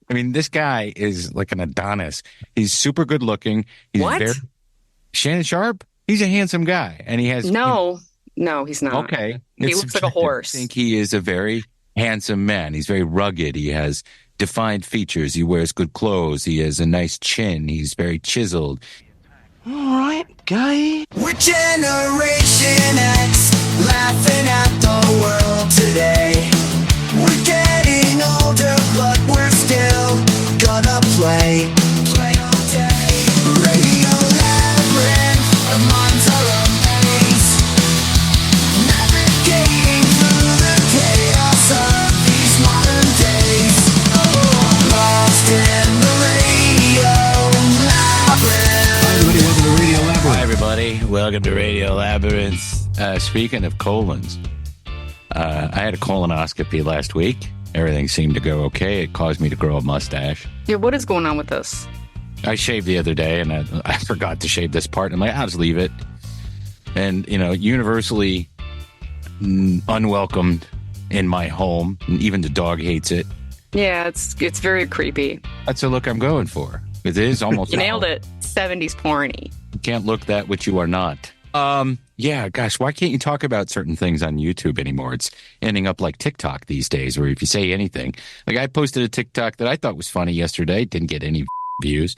I mean, this guy is like an Adonis. He's super good looking. He's What? Shannon Sharpe. He's a handsome guy, and he has No, he's not. okay. He It's looks like a subjective. horse. I think he is a very handsome man. He's very rugged. He has defined features. He wears good clothes. He has a nice chin. He's very chiseled. All right, guy. We're Generation X, laughing at the world today. We're getting older, but we're still gonna play all day. Radio Labyrinth, our minds are a maze, navigating through the chaos of these modern days. Lost in the radio labyrinth. Hi, everybody. Welcome to Radio Labyrinth. Speaking of colons, I had a colonoscopy last week. Everything seemed to go okay. It caused me to grow a mustache. Yeah, what is going on with this? I shaved the other day, and I forgot to shave this part. I'm like, I'll just leave it. And, universally unwelcomed in my home. And even the dog hates it. Yeah, it's very creepy. That's the look I'm going for. It is almost. You nailed it. 70s porny. You can't look that which you are not. Yeah, gosh, why can't you talk about certain things on YouTube anymore? It's ending up like TikTok these days, where if you say anything, like I posted a TikTok that I thought was funny yesterday, didn't get any views.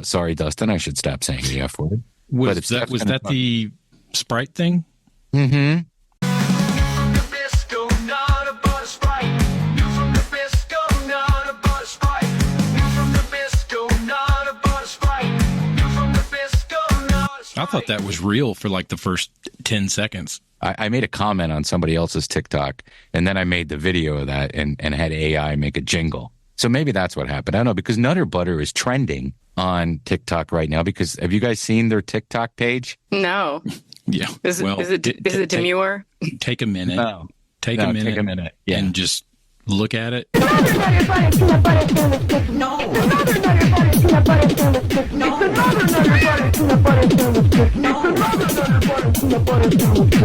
Sorry, Dustin, I should stop saying the F word. Was that the Sprite thing? Mm-hmm. I thought that was real for like the first 10 seconds. I made a comment on somebody else's TikTok, and then I made the video of that and had AI make a jingle. So maybe that's what happened. I don't know, because Nutter Butter is trending on TikTok right now. Because have you guys seen their TikTok page? No. Yeah. Is it demure? Take a minute. No. Take a minute. Yeah. And just look at it.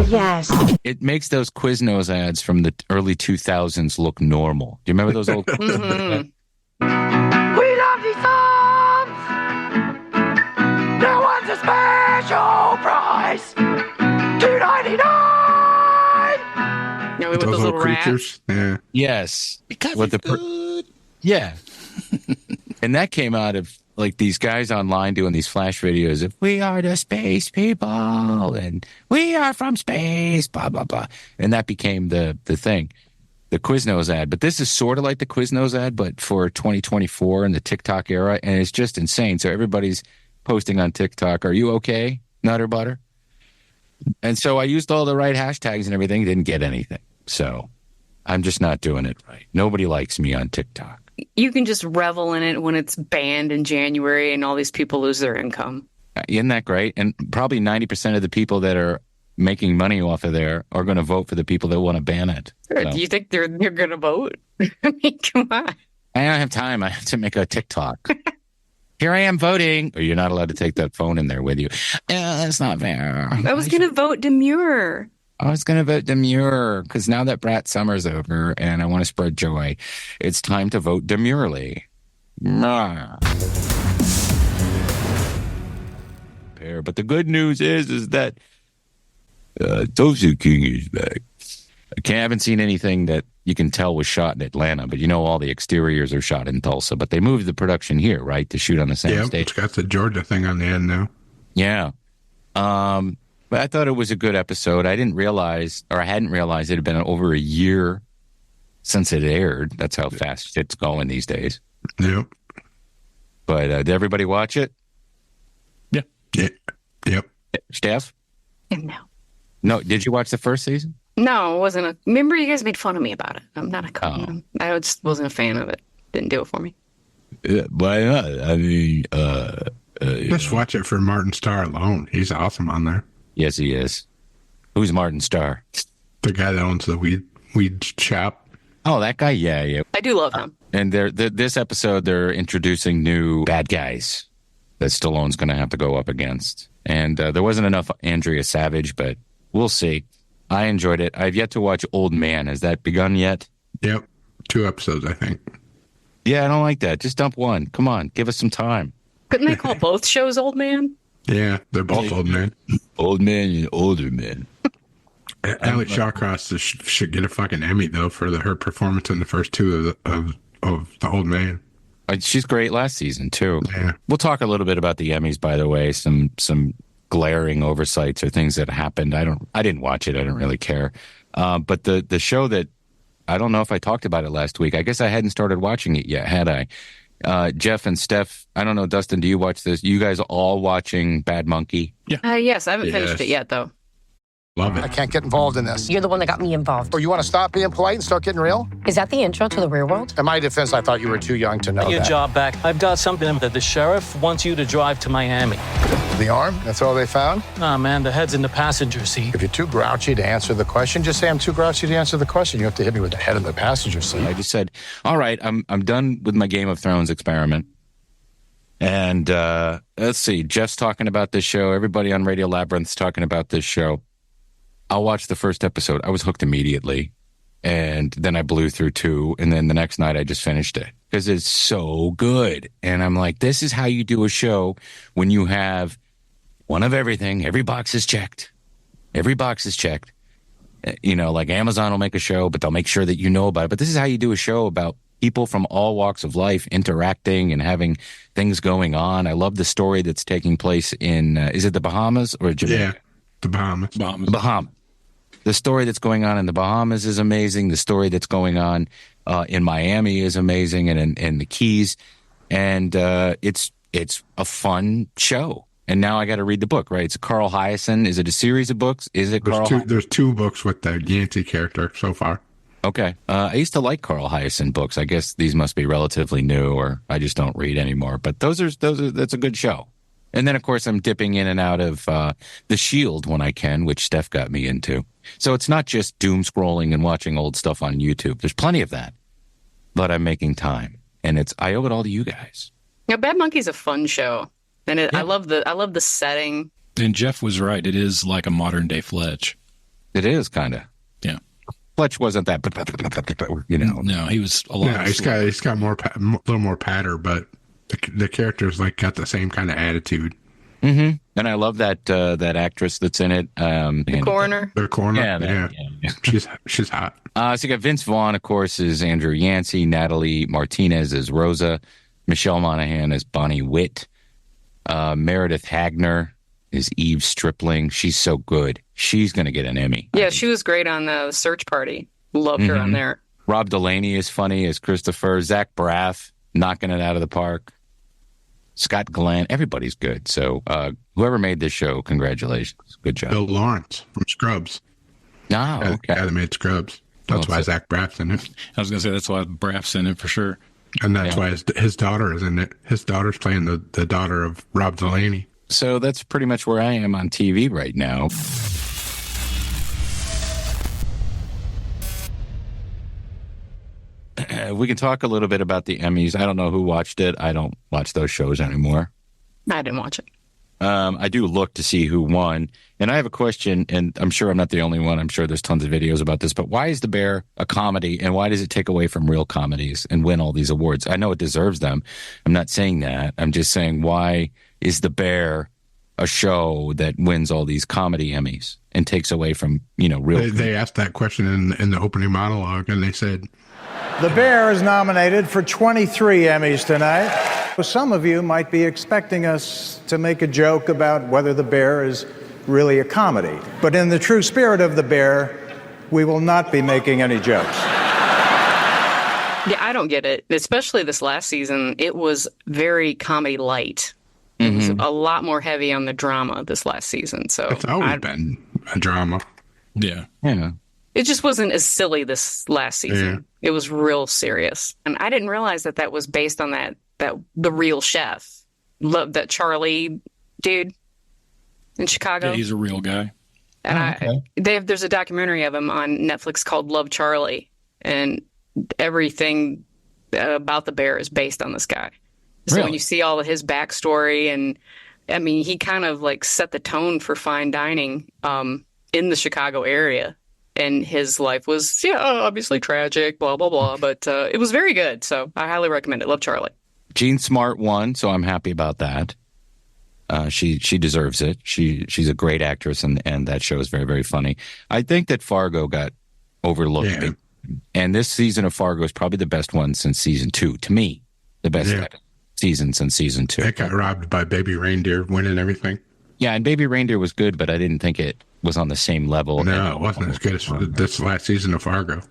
Yes. It makes those Quiznos ads from the early 2000s look normal. Do you remember those old? Mm-hmm. We love these songs. No one's a special price. $2.99. No, with Those those little rats. creatures. Yeah. Yes. Because With it's the good. Yeah. And that came out of like these guys online doing these flash videos of we are the space people and we are from space, blah, blah, blah. And that became the thing, the Quiznos ad. But this is sort of like the Quiznos ad, but for 2024 in the TikTok era. And it's just insane. So everybody's posting on TikTok, are you okay, Nutter Butter? And so I used all the right hashtags and everything, didn't get anything. So I'm just not doing it right. Nobody likes me on TikTok. You can just revel in it when it's banned in January and all these people lose their income. Isn't that great? And probably 90% of the people that are making money off of there are going to vote for the people that want to ban it. So, Do you think they're going to vote? I mean, come on. I don't have time. I have to make a TikTok. Here I am voting. Or you're not allowed to take that phone in there with you. That's not fair. I was going to vote demure. I was going to vote demure because now that Brat Summer's over and I want to spread joy, it's time to vote demurely. But the good news is that Tulsa King is back. I haven't seen anything that you can tell was shot in Atlanta, but all the exteriors are shot in Tulsa. But they moved the production here, right, to shoot on the same Yeah, stage. it's got the Georgia thing on the end now. Yeah. But I thought it was a good episode. I hadn't realized it had been over a year since it aired. That's how fast shit's going these days. Yep. But did everybody watch it? Yeah. Yep. Steph? No. No. Did you watch the first season? No, it wasn't. Remember, you guys made fun of me about it. I'm not I just wasn't a fan of it. Didn't do it for me. Why not? I mean, Just watch it for Martin Starr alone. He's awesome on there. Yes, he is. Who's Martin Starr? The guy that owns the weed shop. Oh, that guy? Yeah. I do love him. And this episode, they're introducing new bad guys that Stallone's going to have to go up against. And there wasn't enough Andrea Savage, but we'll see. I enjoyed it. I've yet to watch Old Man. Has that begun yet? Yep. 2 episodes, I think. Yeah, I don't like that. Just dump one. Come on, give us some time. Couldn't they call both shows Old Man? Yeah, they're both old men. Old man and older men. Alex Shawcross should get a fucking Emmy though for her performance in the first two of the Old Man. She's great last season too. Yeah. We'll talk a little bit about the Emmys, by the way. Some glaring oversights or things that happened. I didn't watch it. I don't really care. But the show that I don't know if I talked about it last week. I guess I hadn't started watching it yet, had I? Jeff and Steph, I don't know, Dustin, do you watch this? You guys all watching Bad Monkey? Yes, I haven't finished it yet, though. Love it. I can't get involved in this. You're the one that got me involved. Or you want to stop being polite and start getting real? Is that the intro to the real world? In my defense, I thought you were too young to know Your that. job back. I've got something that the sheriff wants you to drive to Miami. The arm? That's all they found? Nah, man, the head's in the passenger seat. If you're too grouchy to answer the question, just say I'm too grouchy to answer the question. You have to hit me with the head in the passenger seat. I just said, all right, I'm done with my Game of Thrones experiment. And let's see, Jeff's talking about this show. Everybody on Radio Labyrinth's talking about this show. I'll watch the first episode. I was hooked immediately. And then I blew through 2. And then the next night I just finished it because it's so good. And I'm like, this is how you do a show when you have one of everything. Every box is checked. Every box is checked. You know, like Amazon will make a show, but they'll make sure that you know about it. But this is how you do a show about people from all walks of life interacting and having things going on. I love the story that's taking place in, is it the Bahamas or Jamaica? Yeah, the Bahamas. The Bahamas. The story that's going on in the Bahamas is amazing. The story that's going on in Miami is amazing, and in the Keys. And it's a fun show. And now I got to read the book, right? It's Carl Hyacin. Is it a series of books? Is it Carl? There's 2 books with the Yancey character so far. Okay. I used to like Carl Hyacin books. I guess these must be relatively new, or I just don't read anymore. But that's a good show. And then, of course, I'm dipping in and out of The Shield when I can, which Steph got me into. So it's not just doom scrolling and watching old stuff on YouTube. There's plenty of that. But I'm making time. And I owe it all to you guys. Yeah, Bad Monkey's a fun show. And I love the setting. And Jeff was right. It is like a modern day Fletch. It is, kind of. Yeah. Fletch wasn't that, you know. No, he was a lot. Yeah, he's got a little more patter, but the character's like got the same kind of attitude. Mm-hmm. And I love that actress that's in it. The coroner. The coroner. Yeah. She's hot. So you got Vince Vaughn, of course, is Andrew Yancey. Natalie Martinez is Rosa. Michelle Monaghan is Bonnie Witt. Meredith Hagner is Eve Stripling. She's so good. She's going to get an Emmy. Yeah, she was great on the Search Party. Loved her on there. Rob Delaney is funny as Christopher. Zach Braff, knocking it out of the park. Scott Glenn, everybody's good. So whoever made this show, congratulations. Good job. Bill Lawrence from Scrubs. Oh, okay. Guy that made Scrubs. That's why Zach Braff's in it. I was going to say, that's why Braff's in it for sure. And that's why his daughter is in it. His daughter's playing the daughter of Rob Delaney. So that's pretty much where I am on TV right now. We can talk a little bit about the Emmys. I don't know who watched it. I don't watch those shows anymore. I didn't watch it. I do look to see who won. And I have a question, and I'm sure I'm not the only one. I'm sure there's tons of videos about this. But why is The Bear a comedy, and why does it take away from real comedies and win all these awards? I know it deserves them. I'm not saying that. I'm just saying, why is The Bear a show that wins all these comedy Emmys and takes away from, real? They asked that question in the opening monologue, and they said, The Bear is nominated for 23 Emmys tonight. Some of you might be expecting us to make a joke about whether The Bear is really a comedy. But in the true spirit of The Bear, we will not be making any jokes. Yeah, I don't get it. Especially this last season, it was very comedy light. It was a lot more heavy on the drama this last season. So it's always been a drama. Yeah. Yeah. It just wasn't as silly this last season. Yeah. It was real serious. And I didn't realize that was based on that the real chef. Love that Charlie dude in Chicago. Yeah, he's a real guy. And there's a documentary of him on Netflix called Love Charlie, and everything about the bear is based on this guy. So when you see all of his backstory, and I mean, he kind of like set the tone for fine dining in the Chicago area. and his life was, obviously tragic, blah, blah, blah. But it was very good. So I highly recommend it. Love Charlie. Jean Smart won, so I'm happy about that. She deserves it. She's a great actress, and that show is very, very funny. I think that Fargo got overlooked. Yeah. And this season of Fargo is probably the best one since season 2. To me, the best season since season 2. It got robbed by Baby Reindeer winning everything. Yeah, and Baby Reindeer was good, but I didn't think it was on the same level. No, it wasn't as good as this last season of Fargo.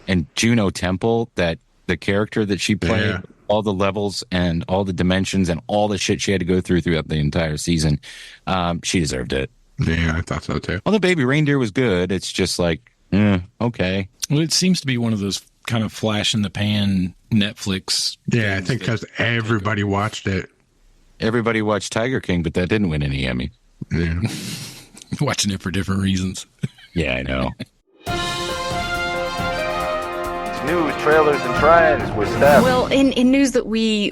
And Juno Temple, that the character that she played, all the levels and all the dimensions and all the shit she had to go throughout the entire season, she deserved it. Yeah, I thought so too. Although Baby Reindeer was good, it's just like, okay. Well, it seems to be one of those kind of flash in the pan Netflix. Yeah, I think because everybody watched it. Everybody watched Tiger King, but that didn't win any Emmy. Yeah. Watching it for different reasons. Yeah, I know. News, trailers, and trends with Steph. Well, in news that we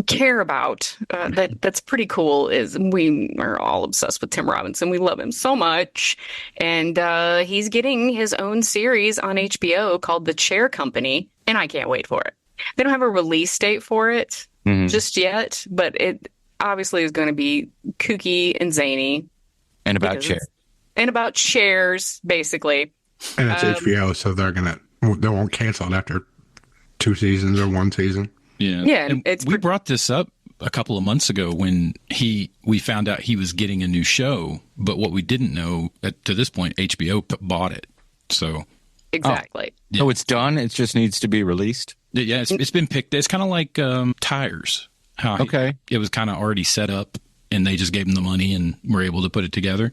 care about, that's pretty cool, is we are all obsessed with Tim Robinson. We love him so much. And he's getting his own series on HBO called The Chair Company, and I can't wait for it. They don't have a release date for it just yet, but it obviously is going to be kooky and zany. And about chairs. And about chairs, basically. And it's HBO, so they won't cancel it after 2 seasons or 1 season. Yeah. Yeah. And we brought this up a couple of months ago when we found out he was getting a new show, but what we didn't know to this point, HBO bought it. So exactly. So it's done. It just needs to be released. Yeah, it's been picked. It's kind of like Tires. It was kind of already set up, and they just gave him the money and were able to put it together.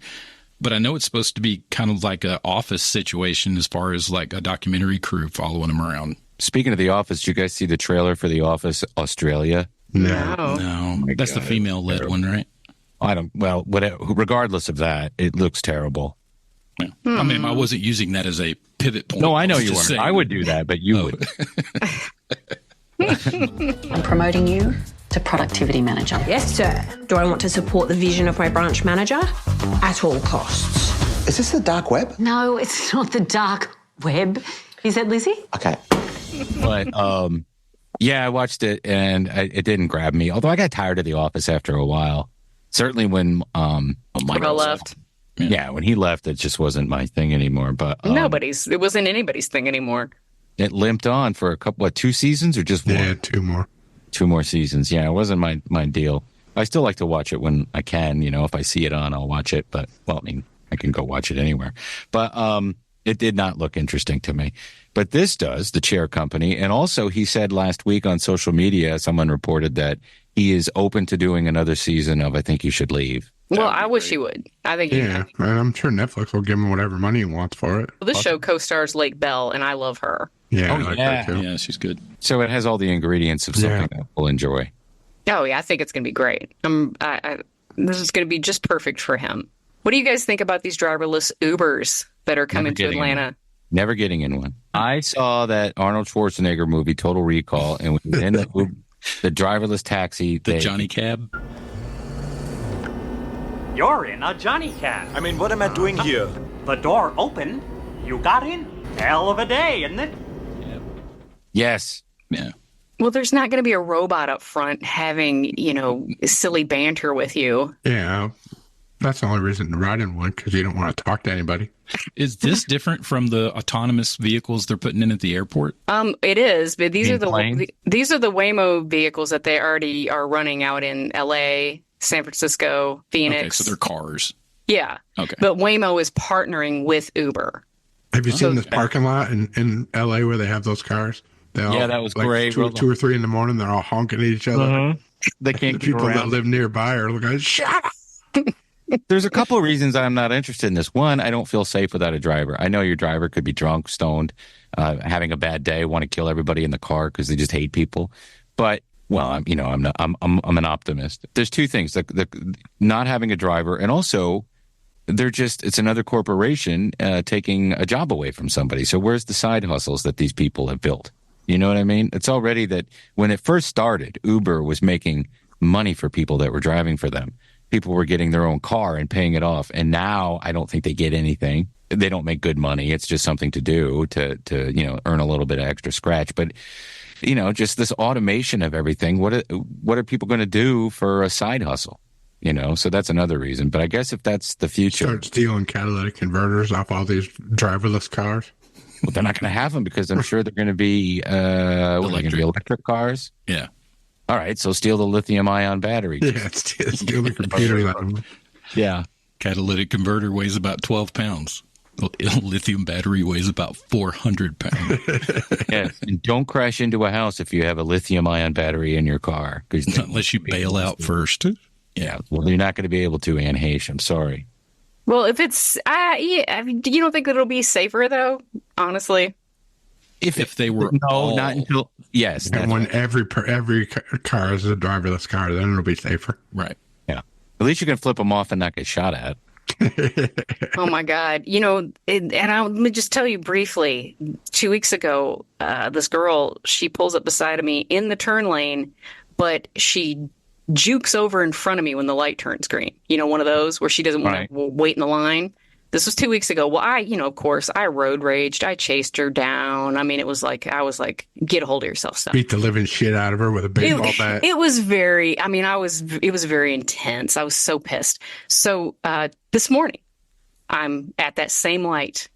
But I know it's supposed to be kind of like an Office situation as far as like a documentary crew following him around. Speaking of The Office, did you guys see the trailer for The Office Australia? No. Oh That's the female-led one, right? Regardless of that, it looks terrible. Yeah. I mean, I wasn't using that as a pivot point. No, I know you weren't. I would do that, but you would. I'm promoting you to productivity manager. Yes, sir. Do I want to support the vision of my branch manager? At all costs. Is this the dark web? No, it's not the dark web. Is that Lizzie? Okay. But, yeah, I watched it, and it didn't grab me. Although I got tired of The Office after a while. Certainly when Michael left. Yeah, when he left, it just wasn't my thing anymore. But it wasn't anybody's thing anymore. It limped on for 2 seasons or just one? Yeah, 2 more. 2 more seasons. Yeah, it wasn't my deal. I still like to watch it when I can. If I see it on, I'll watch it. But, well, I mean, I can go watch it anywhere. But it did not look interesting to me. But this does, The Chair Company. And also, he said last week on social media, someone reported that he is open to doing another season of I Think You Should Leave. Well, I wish he would. I think and I'm sure Netflix will give him whatever money he wants for it. Well, this show co-stars Lake Bell, and I love her. Yeah, I like her too. Yeah, she's good. So it has all the ingredients of something that we'll enjoy. Oh, yeah, I think it's going to be great. This is going to be just perfect for him. What do you guys think about these driverless Ubers that are coming to Atlanta? Never getting in one. I saw that Arnold Schwarzenegger movie, Total Recall, and when he was in the driverless taxi. The Johnny Cab. You're in a Johnny Cab. I mean, what am I doing here? The door opened. You got in. Hell of a day, isn't it? Yes. Yeah. Well, there's not going to be a robot up front having, silly banter with you. Yeah. That's the only reason to ride in one, because you don't want to talk to anybody. Is this different from the autonomous vehicles they're putting in at the airport? It is, but these are the Waymo vehicles that they already are running out in LA, San Francisco, Phoenix. Okay, so they're cars. Yeah. Okay. But Waymo is partnering with Uber. Have you seen this parking lot in LA where they have those cars? That was great. 2 or 3 in the morning, they're all honking at each other. They can't the people that live nearby are looking, shut up. There's a couple of reasons I'm not interested in this. One, I don't feel safe without a driver. I know your driver could be drunk, stoned, having a bad day, want to kill everybody in the car because they just hate people. But I'm an optimist. There's 2 things: the not having a driver, and also it's another corporation taking a job away from somebody. So where's the side hustles that these people have built? You know what I mean? It's already that when it first started, Uber was making money for people that were driving for them. People were getting their own car and paying it off. And now I don't think they get anything. they don't make good money. It's just something to do to earn a little bit of extra scratch. But just this automation of everything. What are people going to do for a side hustle? So that's another reason. But I guess if that's the future, start stealing catalytic converters off all these driverless cars. Well, they're not going to have them because I'm sure they're going to be electric cars. Yeah. All right, so steal the lithium-ion battery. Yeah, steal the computer. Yeah. Catalytic converter weighs about 12 pounds. Lithium battery weighs about 400 pounds. Yes, and don't crash into a house if you have a lithium-ion battery in your car. Unless you bail out first. Yeah, well, you're not going to be able to, Anne Heche. I'm sorry. Well, if it's, you don't think that it'll be safer, though, honestly? If they were not until, yes. And when every car is a driverless car, then it'll be safer. Right. Yeah. At least you can flip them off and not get shot at. Oh, my God. Let me just tell you briefly, 2 weeks ago, this girl, she pulls up beside of me in the turn lane, but she jukes over in front of me when the light turns green. One of those where she doesn't want to wait in the line. This was 2 weeks ago. Well, of course, I road raged. I chased her down. I mean, I was like, get a hold of yourself, son. Beat the living shit out of her with a baseball bat. It was very, it was very intense. I was so pissed. So this morning, I'm at that same light.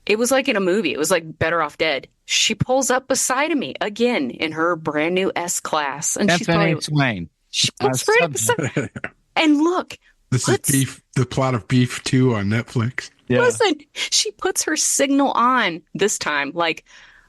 It was like in a movie. It was like Better Off Dead. She pulls up beside of me again in her brand new S-Class. And she's probably... explain. She puts right beside. And look. This is Beef, the plot of Beef 2 on Netflix. Yeah. Listen, she puts her signal on this time, like,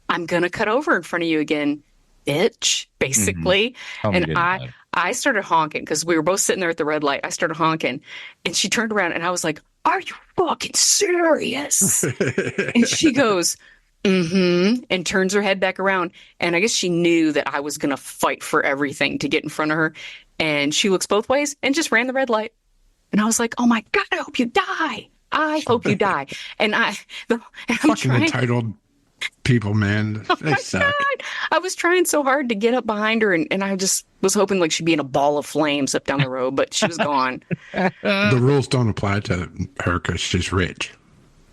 I'm going to cut over in front of you again, bitch, basically. Mm-hmm. And I started honking because we were both sitting there at the red light. I started honking and she turned around and I was like, are you fucking serious? And she goes, mm-hmm, and turns her head back around. And I guess she knew that I was going to fight for everything to get in front of her. And she looks both ways and just ran the red light. And I was like, oh my God, I hope you die. I hope you die. And I'm fucking entitled people, man. They suck. God. I was trying so hard to get up behind her and I just was hoping like she'd be in a ball of flames up down the road, but she was gone. The rules don't apply to her because she's rich.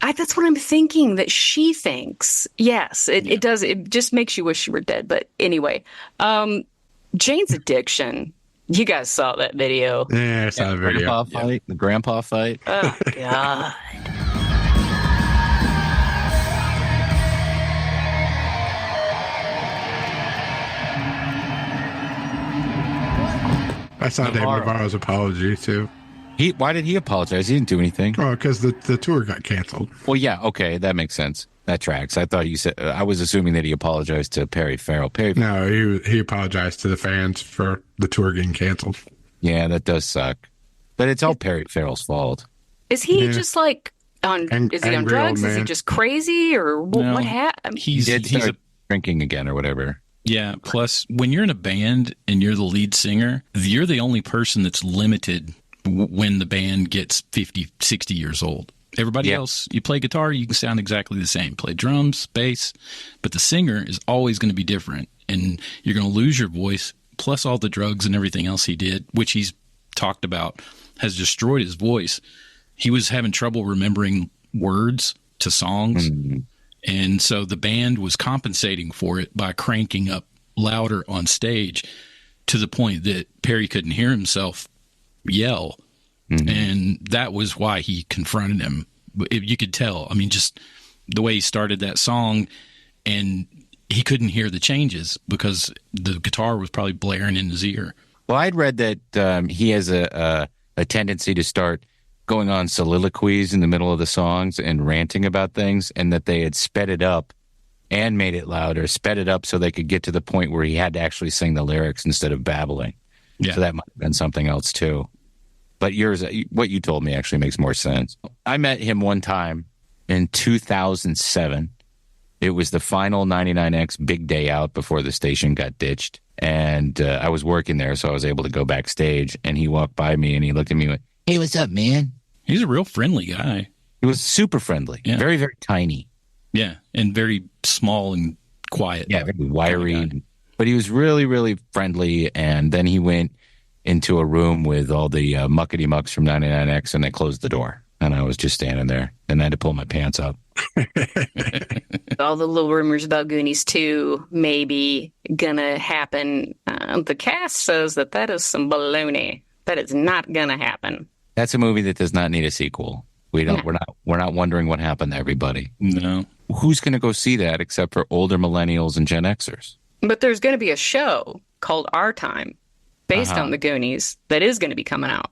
That's what I'm thinking, that she thinks. Yes, it does. It just makes you wish you were dead. But anyway, Jane's addiction. You guys saw that video. Yeah, I saw the video. The grandpa fight. Oh, God. I saw Dave Navarro's apology, too. Why did he apologize? He didn't do anything. Oh, because the tour got canceled. Well, yeah, okay, that makes sense. That tracks. I thought you said. I was assuming that he apologized to Perry Farrell. No, he apologized to the fans for the tour getting canceled. Yeah, that does suck. But it's all Perry Farrell's fault. Is he just like on? Is he on drugs? Is he just crazy, or what happened? He's drinking again, or whatever. Yeah. Plus, when you're in a band and you're the lead singer, you're the only person that's limited when the band gets 50, 60 years old. Everybody else, you play guitar, you can sound exactly the same. Play drums, bass, but the singer is always going to be different, and you're going to lose your voice. Plus, all the drugs and everything else he did, which he's talked about, has destroyed his voice. He was having trouble remembering words to songs, and so the band was compensating for it by cranking up louder on stage to the point that Perry couldn't hear himself yell. And that was why he confronted him. You could tell. I mean, just the way he started that song, and he couldn't hear the changes because the guitar was probably blaring in his ear. Well, I'd read that he has a tendency to start going on soliloquies in the middle of the songs and ranting about things, and that they had sped it up and made it louder, sped it up so they could get to the point where he had to actually sing the lyrics instead of babbling. Yeah. So that might have been something else, too. But what you told me actually makes more sense. I met him one time in 2007. It was the final 99X big day out before the station got ditched. And I was working there, so I was able to go backstage. And he walked by me and he looked at me and went, "Hey, what's up, man?" He's a real friendly guy. He was super friendly. Yeah. Very, very tiny. Yeah, and very small and quiet. Yeah, very wiry. But he was really, really friendly. And then he went into a room with all the muckety mucks from 99X, and they closed the door. And I was just standing there and I had to pull my pants up. All the little rumors about Goonies 2 maybe gonna happen. The cast says that is some baloney. That is not gonna happen. That's a movie that does not need a sequel. We're not wondering what happened to everybody. No. Who's going to go see that except for older millennials and Gen Xers? But there's going to be a show called Our Time based on the Goonies that is going to be coming out.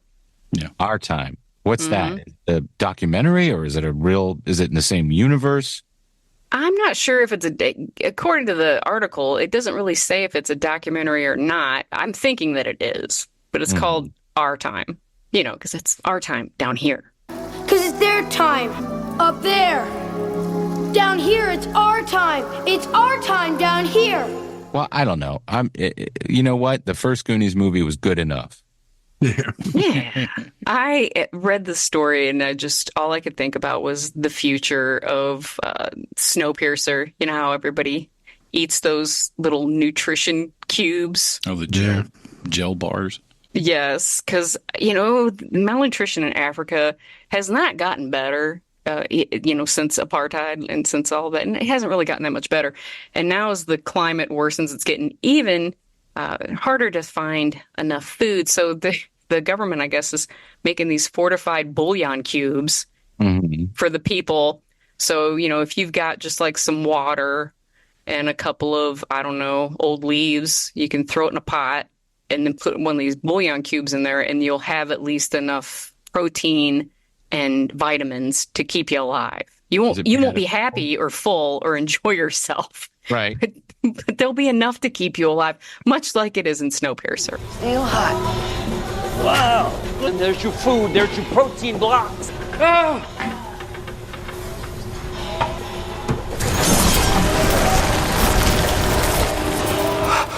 Yeah. Our Time. What's that? A documentary, or is it is it in the same universe? I'm not sure if it's according to the article, it doesn't really say if it's a documentary or not. I'm thinking that it is, but it's called Our Time, because it's our time down here. Because it's their time up there. Down here, it's our time. It's our time down here. Well, I don't know. You know what? The first Goonies movie was good enough. Yeah. I read the story and all I could think about was the future of Snowpiercer. You know how everybody eats those little nutrition cubes? Oh, the gel bars. Yes, because, malnutrition in Africa has not gotten better, since apartheid and since all that. And it hasn't really gotten that much better. And now as the climate worsens, it's getting even harder to find enough food. So the government, I guess, is making these fortified bouillon cubes for the people. So, if you've got just like some water and a couple of, old leaves, you can throw it in a pot and then put one of these bouillon cubes in there, and you'll have at least enough protein and vitamins to keep you alive. You won't be happy or full or enjoy yourself. Right. But there'll be enough to keep you alive, much like it is in Snowpiercer. Still hot. Wow. There's your food. There's your protein blocks. Oh.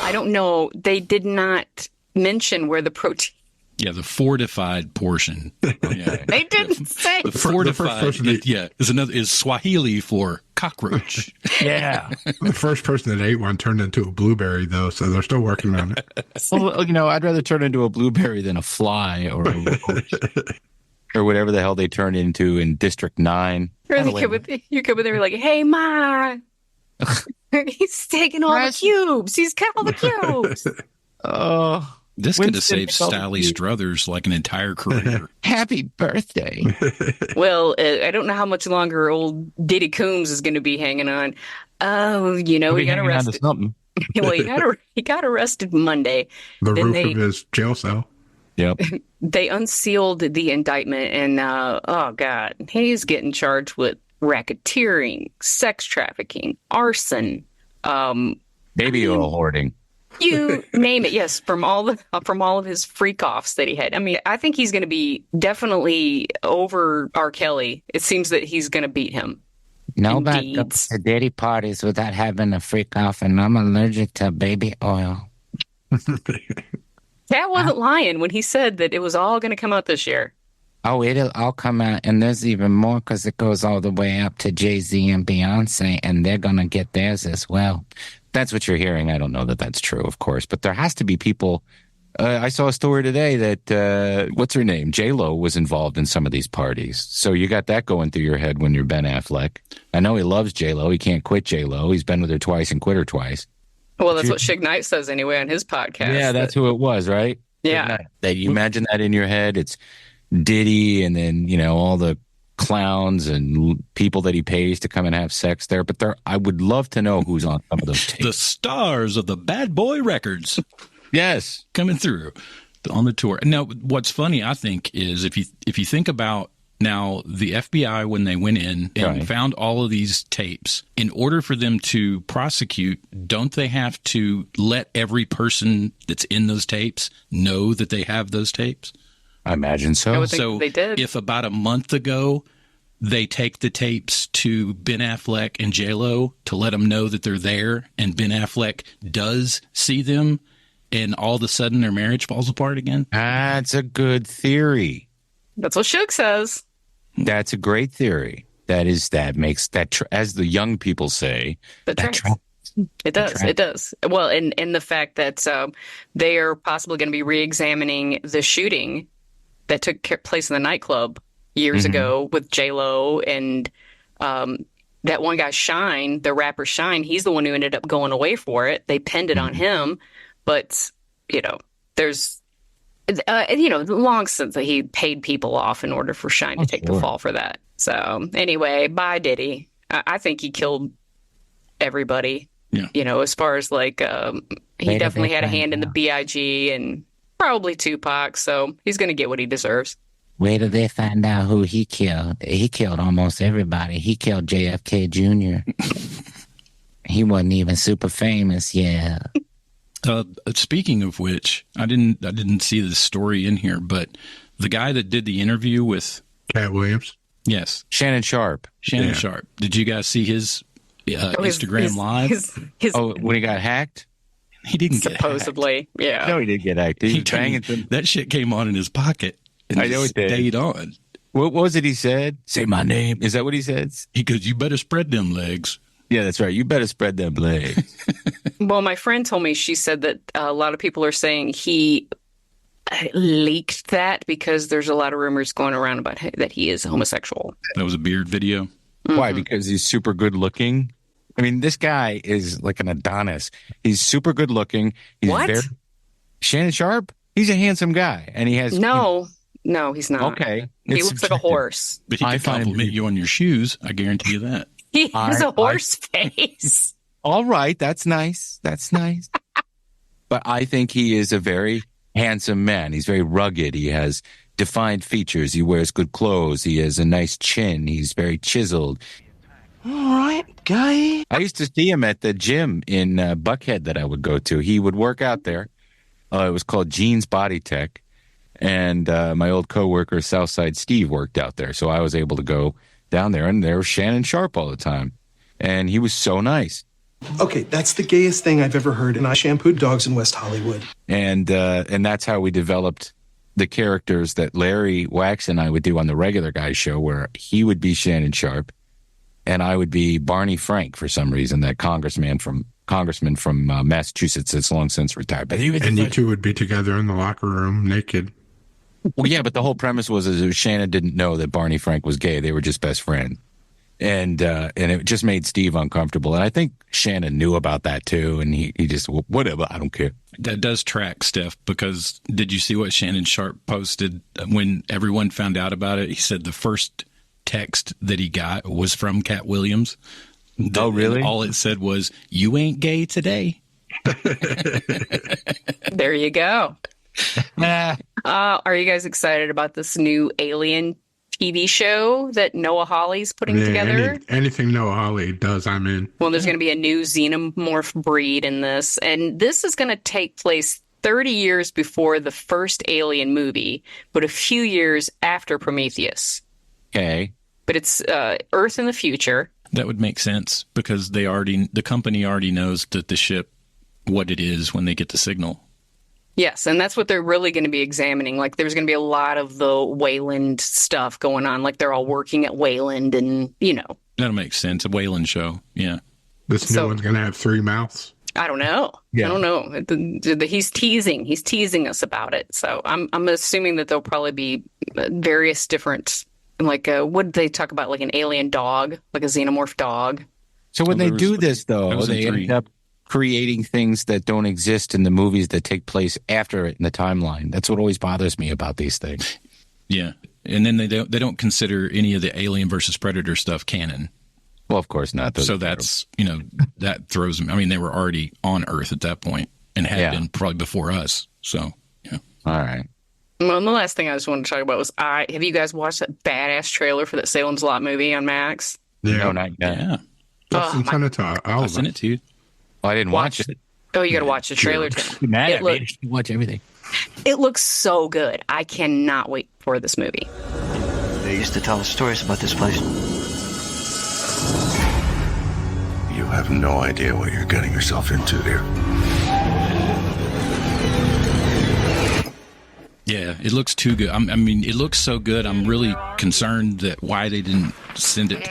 I don't know. They did not mention where the protein. Yeah, the fortified portion. Yeah. They didn't say. The fortified, is Swahili for cockroach. Yeah. The first person that ate one turned into a blueberry, though, so they're still working on it. Well, I'd rather turn into a blueberry than a fly or whatever the hell they turn into in District 9. Or you come in there like, hey, Ma. He's taking all the cubes. He's cut all the cubes. Oh. This could have saved Sally Struthers like an entire career. Happy birthday. Well, I don't know how much longer old Diddy Coombs is going to be hanging on. Oh, he got arrested. Well, he got arrested Monday. The roof of his jail cell. Yep. They unsealed the indictment, and oh God, he's getting charged with racketeering, sex trafficking, arson, baby oil hoarding. You name it, yes, from all of his freak offs that he had. I mean, I think he's going to be definitely over R. Kelly. It seems that he's going to beat him. Nobody goes to Diddy parties without having a freak off, and I'm allergic to baby oil. Katt wasn't lying when he said that it was all going to come out this year. Oh, it'll all come out, and there's even more because it goes all the way up to Jay-Z and Beyonce, and they're going to get theirs as well. That's what you're hearing. I don't know that that's true, of course, but there has to be people. I saw a story today that, what's her name? J-Lo was involved in some of these parties. So you got that going through your head when you're Ben Affleck. I know he loves J-Lo. He can't quit J-Lo. He's been with her twice and quit her twice. Well, that's what Suge Knight says anyway on his podcast. Yeah, that's who it was, right? Yeah. That you imagine that in your head. It's Diddy and then, all the clowns and people that he pays to come and have sex there. But I would love to know who's on some of those tapes. The stars of the Bad Boy Records. Yes. Coming through on the tour. Now, what's funny, I think, is if you think about now the FBI, when they went in and found all of these tapes, in order for them to prosecute, don't they have to let every person that's in those tapes know that they have those tapes? I imagine so. I would think they did. If about a month ago they take the tapes to Ben Affleck and J-Lo to let them know that they're there, and Ben Affleck does see them, and all of a sudden their marriage falls apart again? That's a good theory. That's what Suge says. That's a great theory. That makes that, as the young people say, that tracks. It does. It does. Well, and the fact that they are possibly going to be re-examining the shooting that took place in the nightclub years ago with J-Lo and that one guy, Shine, the rapper Shine, he's the one who ended up going away for it. They pinned it on him. But, there's, long since that he paid people off in order for Shine to take the fall for that. So anyway, bye, Diddy. I think he killed everybody. Yeah. As far as he definitely had a hand in the B.I.G. and probably Tupac. So he's going to get what he deserves. Wait till they find out who he killed. He killed almost everybody. He killed JFK Jr. He wasn't even super famous. Yeah. Speaking of which, I didn't see the story in here, but the guy that did the interview with Katt Williams. Yes. Shannon Sharpe. Sharpe. Did you guys see his Instagram live? When he got hacked? He didn't supposedly. Get hacked. Yeah. No, he did get hacked. He was banging them. That shit came on in his pocket. And I know it did. Stayed on. What was it he said? Say my name. Is that what he said? He goes, "You better spread them legs." Yeah, that's right. You better spread them legs. Well, my friend told me, she said that a lot of people are saying he leaked that because there's a lot of rumors going around about that he is homosexual. That was a beard video. Why? Because he's super good looking? I mean, this guy is like an Adonis. He's super good looking. He's Shannon Sharpe? He's a handsome guy. And he has... No, he's not. Okay. He looks like a horse. But he can compliment you on your shoes. I guarantee you that. He has a horse face. All right. That's nice. That's nice. But I think he is a very handsome man. He's very rugged. He has defined features. He wears good clothes. He has a nice chin. He's very chiseled. All right, guy. I used to see him at the gym in Buckhead that I would go to. He would work out there. It was called Gene's Body Tech. And my old coworker, Southside Steve, worked out there. So I was able to go down there, and there was Shannon Sharpe all the time. And he was so nice. Okay, that's the gayest thing I've ever heard, and I shampooed dogs in West Hollywood. And that's how we developed the characters that Larry Wax and I would do on the Regular Guys show, where he would be Shannon Sharpe, and I would be Barney Frank for some reason, that congressman from Massachusetts that's long since retired. But and you two would be together in the locker room, naked. Well, yeah, but the whole premise was Shannon didn't know that Barney Frank was gay. They were just best friends. And it just made Steve uncomfortable. And I think Shannon knew about that too. And he just, whatever, I don't care. That does track, Steph, because did you see what Shannon Sharpe posted when everyone found out about it? He said the first text that he got was from Katt Williams. Oh, really? All it said was, "You ain't gay today." There you go. Are you guys excited about this new Alien TV show that Noah Hawley's putting together? Anything Noah Hawley does, I'm in. Well, there's going to be a new xenomorph breed in this, and this is going to take place 30 years before the first Alien movie, but a few years after Prometheus. Okay. But it's Earth in the future. That would make sense because the company already knows that the ship, what it is when they get the signal. Yes, and that's what they're really going to be examining. Like, there's going to be a lot of the Wayland stuff going on. Like, they're all working at Wayland and, That'll make sense. A Wayland show, yeah. This new one's going to have 3 mouths. I don't know. Yeah. I don't know. He's teasing us about it. So I'm assuming that there'll probably be various different, like, what did they talk about? Like an alien dog, like a xenomorph dog. So when they do this, though, they end up creating things that don't exist in the movies that take place after it in the timeline. That's what always bothers me about these things. Yeah. And then they don't consider any of the Alien versus Predator stuff canon. Well, of course not. So that's, that throws them. I mean, they were already on Earth at that point and had been probably before us. So, yeah. All right. Well, and the last thing I just wanted to talk about was have you guys watched that badass trailer for that Salem's Lot movie on Max? Yeah. No, not yet. Yeah. I'll send it to you. Oh, I didn't watch it. Oh, you got to watch the trailer too. Watch everything. It looks so good. I cannot wait for this movie. They used to tell us stories about this place. You have no idea what you're getting yourself into here. Yeah, it looks too good. I mean, it looks so good. I'm really concerned that why they didn't send it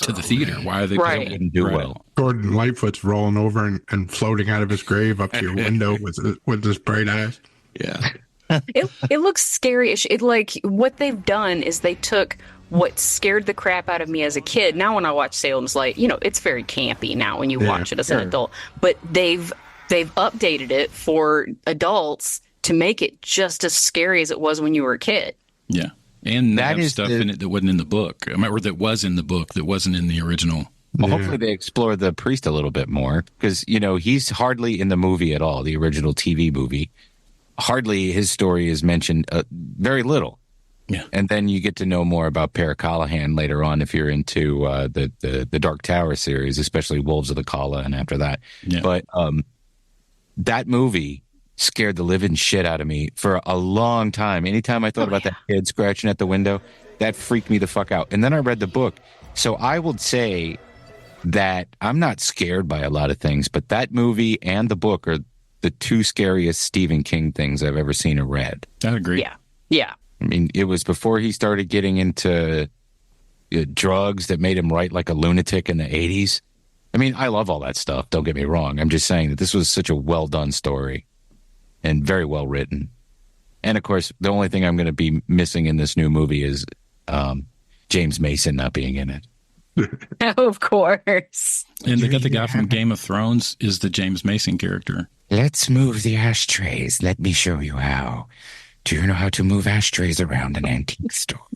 to the theater. Why are they didn't do well? Gordon Lightfoot's rolling over and floating out of his grave up to your window with his bright eyes. Yeah. It looks scary. It like what they've done is they took what scared the crap out of me as a kid. Now when I watch Salem's Lot, it's very campy now when you watch it as an adult. But they've updated it for adults to make it just as scary as it was when you were a kid. Yeah. And that is stuff in it that wasn't in the book. Or that was in the book that wasn't in the original. Well, hopefully they explore the priest a little bit more because, he's hardly in the movie at all, the original TV movie. Hardly his story is mentioned, very little. Yeah. And then you get to know more about Per Callahan later on if you're into the Dark Tower series, especially Wolves of the Kala and after that. Yeah. But that movie scared the living shit out of me for a long time. Anytime I thought about that kid scratching at the window, that freaked me the fuck out. And then I read the book. So I would say that I'm not scared by a lot of things, but that movie and the book are the two scariest Stephen King things I've ever seen or read. I agree. Yeah. Yeah. I mean, it was before he started getting into drugs that made him write like a lunatic in the 80s. I mean, I love all that stuff. Don't get me wrong. I'm just saying that this was such a well done story and very well written. And of course, the only thing I'm going to be missing in this new movie is James Mason not being in it. Of course. And they got the guy from Game of Thrones is the James Mason character. Let's move the ashtrays. Let me show you how. Do you know how to move ashtrays around an antique store?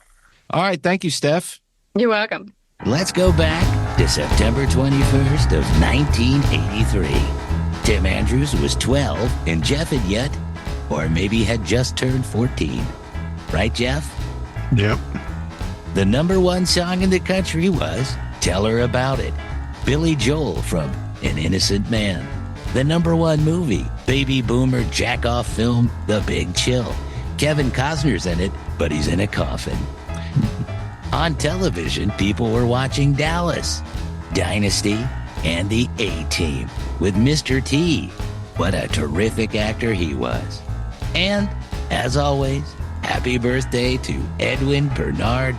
All right. Thank you, Steph. You're welcome. Let's go back to September 21st of 1983. Tim Andrews was 12 and Jeff had yet, or maybe had just turned 14. Right, Jeff? Yep. The number one song in the country was Tell Her About It. Billy Joel from An Innocent Man. The number one movie, baby boomer jack-off film, The Big Chill. Kevin Costner's in it, but he's in a coffin. On television, people were watching Dallas, Dynasty, and the A-Team with Mr. T. What a terrific actor he was. And, as always, happy birthday to Edwin Bernard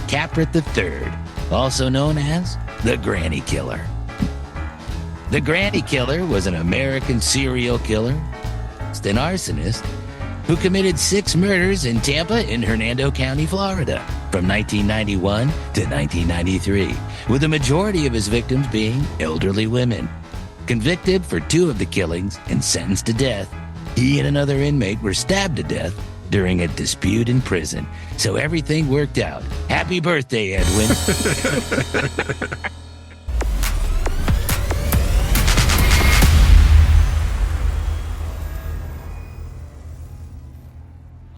Capret III, also known as the Granny Killer. The Granny Killer was an American serial killer, an arsonist, who committed 6 murders in Tampa and Hernando County, Florida, from 1991 to 1993, with the majority of his victims being elderly women. Convicted for 2 of the killings and sentenced to death, he and another inmate were stabbed to death during a dispute in prison. So everything worked out. Happy birthday, Edwin.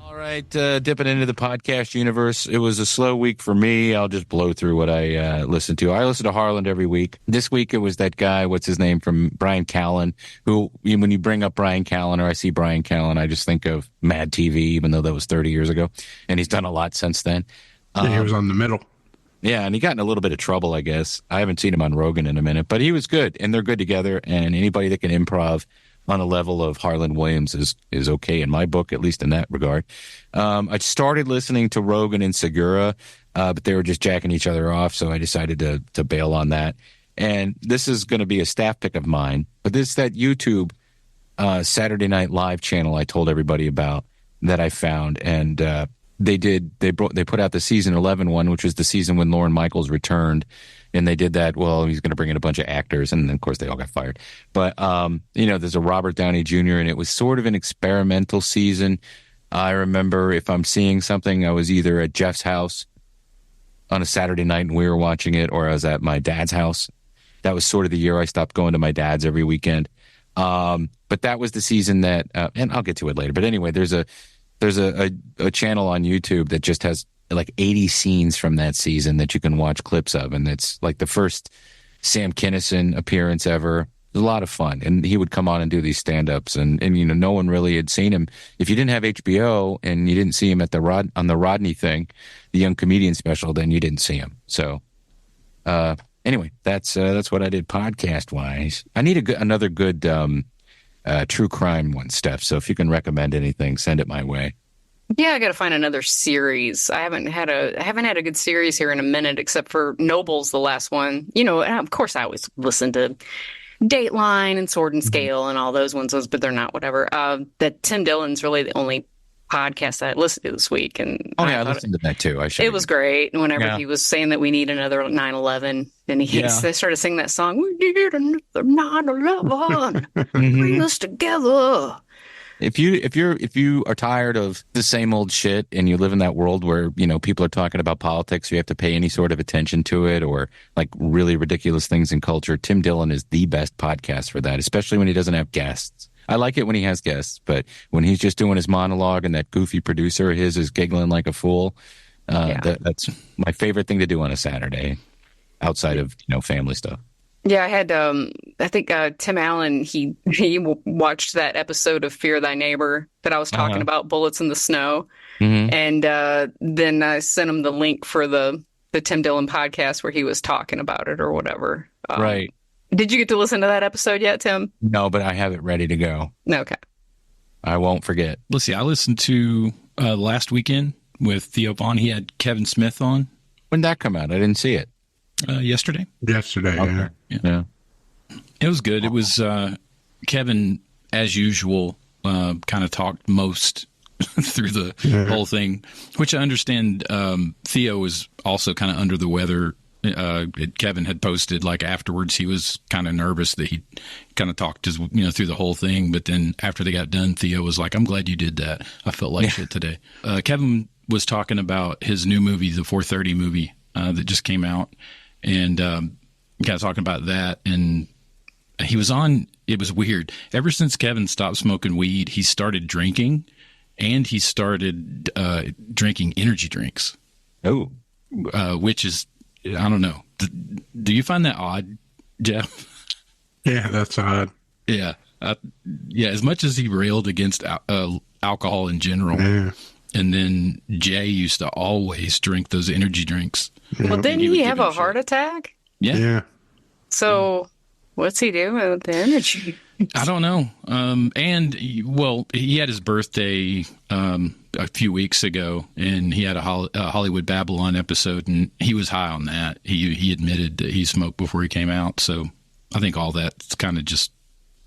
All right, dipping into the podcast universe. It was a slow week for me. I'll just blow through what I listened to. I listen to Harland every week. This week it was that guy, what's his name, from Brian Callen, who, when you bring up Brian Callen or I see Brian Callen, I just think of Mad TV, even though that was 30 years ago. And he's done a lot since then. Yeah, he was on The Middle. Yeah, and he got in a little bit of trouble, I guess. I haven't seen him on Rogan in a minute, but he was good, and they're good together, and anybody that can improv on a level of Harland Williams is okay in my book, at least in that regard. I started listening to Rogan and Segura, but they were just jacking each other off, so I decided to bail on that. And this is going to be a staff pick of mine, but this is that YouTube Saturday Night Live channel I told everybody about that I found, and they put out the season 11 one, which was the season when Lorne Michaels returned. And they did that. Well, he's going to bring in a bunch of actors. And then, of course, they all got fired. But, there's a Robert Downey Jr. and it was sort of an experimental season. I remember if I'm seeing something, I was either at Jeff's house on a Saturday night and we were watching it, or I was at my dad's house. That was sort of the year I stopped going to my dad's every weekend. But that was the season that, and I'll get to it later. But anyway, there's a channel on YouTube that just has like 80 scenes from that season that you can watch clips of. And it's like the first Sam Kinison appearance ever. It was a lot of fun. And he would come on and do these stand-ups and no one really had seen him. If you didn't have HBO and you didn't see him at on the Rodney thing, the Young Comedian special, then you didn't see him. So, anyway, that's what I did podcast wise. I need another good, true crime one, Steph. So if you can recommend anything, send it my way. Yeah, I got to find another series. I haven't had a good series here in a minute, except for Noble's the last one. And of course I always listen to Dateline and Sword and Scale and all those ones, but they're not whatever. That Tim Dillon's really the only podcast that I listened to this week. And I listened to that too. It was great. Whenever he was saying that we need another 9/11, and they started singing that song, we need another 9/11, bring us together. If you are tired of the same old shit and you live in that world where, people are talking about politics, you have to pay any sort of attention to it, or like really ridiculous things in culture, Tim Dillon is the best podcast for that, especially when he doesn't have guests. I like it when he has guests, but when he's just doing his monologue and that goofy producer of his is giggling like a fool, that's my favorite thing to do on a Saturday outside of, family stuff. Yeah, I had, I think Tim Allen, he watched that episode of Fear Thy Neighbor that I was talking about, Bullets in the Snow. Mm-hmm. And then I sent him the link for the Tim Dillon podcast where he was talking about it or whatever. Right. Did you get to listen to that episode yet, Tim? No, but I have it ready to go. Okay. I won't forget. Let's see. I listened to last weekend with Theo Vaughn. He had Kevin Smith on. When did that come out? I didn't see it. Yesterday. Okay. Yeah. It was good. It was Kevin, as usual, kind of talked most through the whole thing, which I understand. Theo was also kind of under the weather. Kevin had posted like afterwards he was kind of nervous that he kind of talked his through the whole thing, but then after they got done, Theo was like, "I'm glad you did that. I felt like shit today." Kevin was talking about his new movie, the 4:30 movie that just came out, and kind of talking about that. And he was on. It was weird. Ever since Kevin stopped smoking weed, he started drinking, and he started drinking energy drinks. Oh, which is. I don't know. Do you find that odd, Jeff? Yeah, that's odd. Yeah. As much as he railed against alcohol in general, and then Jay used to always drink those energy drinks. Well, didn't he have a heart attack? Yeah. So what's he doing with the energy? I don't know. He had his birthday a few weeks ago, and he had a Hollywood Babylon episode, and he was high on that. He admitted that he smoked before he came out, so I think all that's kind of just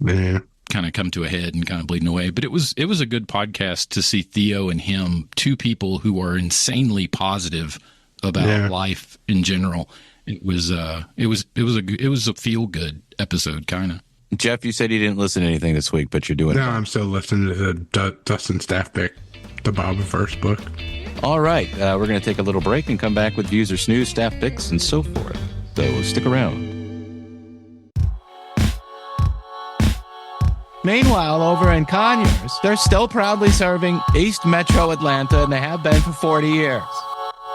kind of come to a head and kind of bleeding away. But it was a good podcast to see Theo and him, two people who are insanely positive about life in general. It was a feel good episode, kind of. Jeff, you said you didn't listen to anything this week, but you're doing it. No, I'm still listening to the Dustin Staff pick, the Podverse book. All right. We're going to take a little break and come back with views or snooze, staff picks, and so forth. So stick around. Meanwhile, over in Conyers, they're still proudly serving East Metro Atlanta, and they have been for 40 years.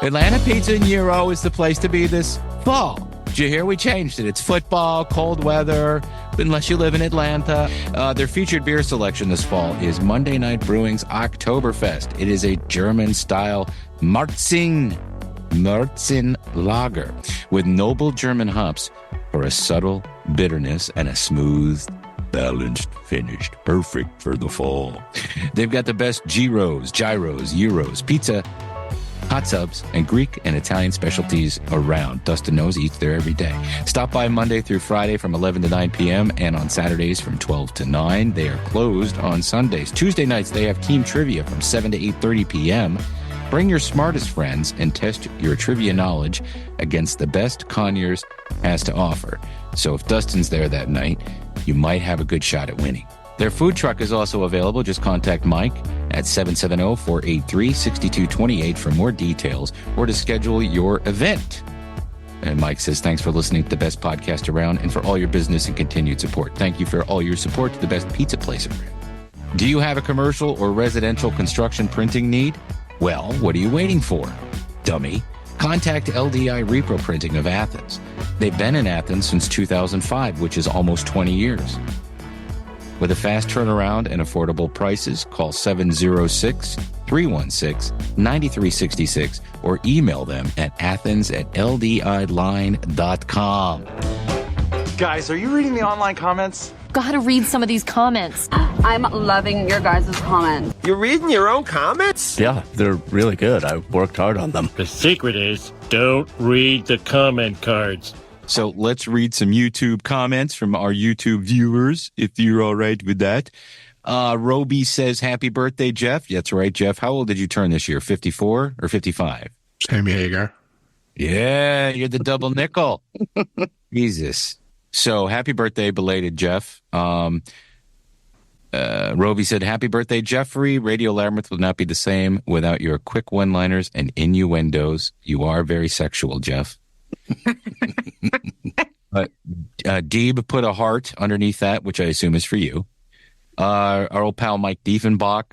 Atlanta Pizza and Gyro is the place to be this fall. Did you hear we changed it? It's football, cold weather, unless you live in Atlanta. Their featured beer selection this fall is Monday Night Brewing's Oktoberfest. It is a German-style Märzen lager with noble German hops for a subtle bitterness and a smooth, balanced finish. Perfect for the fall. They've got the best gyros, gyros, pizza, hot subs, and Greek and Italian specialties around. Dustin knows he eats there every day. Stop by Monday through Friday from 11 to 9 p.m. and on Saturdays from 12 to 9. They are closed on Sundays. Tuesday nights, they have team trivia from 7 to 8:30 p.m. Bring your smartest friends and test your trivia knowledge against the best Conyers has to offer. So if Dustin's there that night, you might have a good shot at winning. Their food truck is also available. Just contact Mike at 770-483-6228 for more details or to schedule your event. And Mike says, thanks for listening to the best podcast around and for all your business and continued support. Thank you for all your support to the best pizza place around. Do you have a commercial or residential construction printing need? Well, what are you waiting for, dummy? Contact LDI Repro Printing of Athens. They've been in Athens since 2005, which is almost 20 years. With a fast turnaround and affordable prices, call 706-316-9366 or email them at athens@ldiline.com. Guys, are you reading the online comments? Gotta read some of these comments. I'm loving your guys' comments. You're reading your own comments? Yeah, they're really good. I worked hard on them. The secret is don't read the comment cards. So let's read some YouTube comments from our YouTube viewers, if you're all right with that. Roby says, happy birthday, Jeff. That's right, Jeff. How old did you turn this year? 54 or 55? Sammy Hagar. Yeah, you're the double nickel. Jesus. So happy birthday, belated Jeff. Roby said, happy birthday, Jeffrey. Radio Labyrinth would not be the same without your quick one-liners and innuendos. You are very sexual, Jeff. But Deeb put a heart underneath that, which I assume is for you. Our old pal Mike Diefenbach,